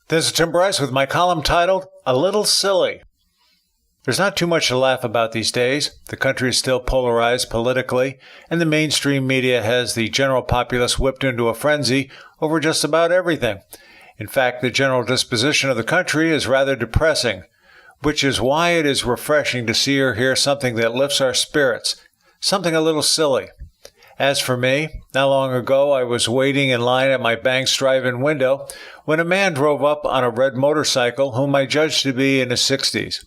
This is Tim Bryce with my column titled, A Little Silly. There's not too much to laugh about these days. The country is still polarized politically, and the mainstream media has the general populace whipped into a frenzy over just about everything. In fact, the general disposition of the country is rather depressing, which is why it is refreshing to see or hear something that lifts our spirits, something a little silly. As for me, not long ago I was waiting in line at my bank's drive-in window when a man drove up on a red motorcycle whom I judged to be in his 60s.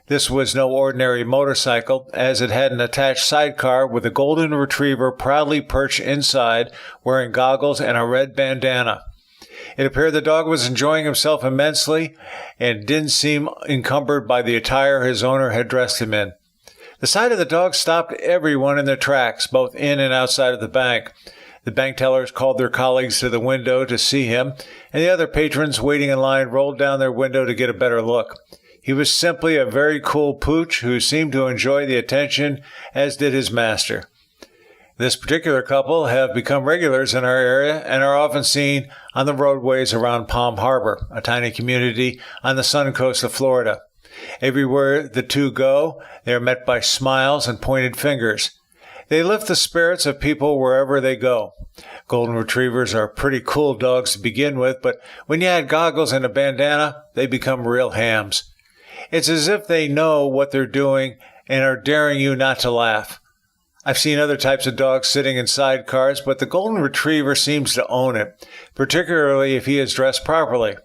This was no ordinary motorcycle, as it had an attached sidecar with a golden retriever proudly perched inside, wearing goggles and a red bandana. It appeared the dog was enjoying himself immensely and didn't seem encumbered by the attire his owner had dressed him in. The sight of the dog stopped everyone in their tracks, both in and outside of the bank. The bank tellers called their colleagues to the window to see him, and the other patrons waiting in line rolled down their window to get a better look. He was simply a very cool pooch who seemed to enjoy the attention, as did his master. This particular couple have become regulars in our area and are often seen on the roadways around Palm Harbor, a tiny community on the sun coast of Florida. Everywhere the two go, they are met by smiles and pointed fingers. They lift the spirits of people wherever they go. Golden retrievers are pretty cool dogs to begin with, but when you add goggles and a bandana, they become real hams. It's as if they know what they're doing and are daring you not to laugh. I've seen other types of dogs sitting in sidecars, but the golden retriever seems to own it, particularly if he is dressed properly.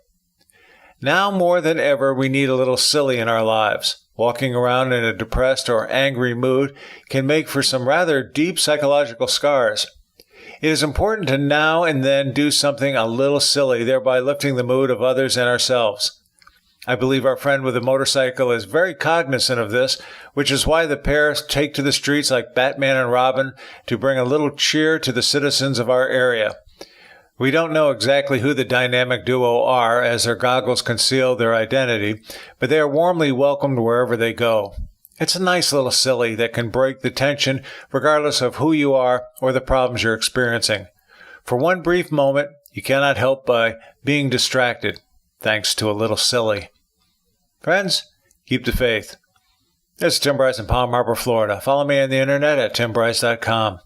Now more than ever, we need a little silly in our lives. Walking around in a depressed or angry mood can make for some rather deep psychological scars. It is important to now and then do something a little silly, thereby lifting the mood of others and ourselves. I believe our friend with the motorcycle is very cognizant of this, which is why the pair take to the streets like Batman and Robin to bring a little cheer to the citizens of our area. We don't know exactly who the dynamic duo are, as their goggles conceal their identity, but they are warmly welcomed wherever they go. It's a nice little silly that can break the tension regardless of who you are or the problems you're experiencing. For one brief moment, you cannot help by being distracted, thanks to a little silly. Friends, keep the faith. This is Tim Bryce in Palm Harbor, Florida. Follow me on the internet at timbryce.com.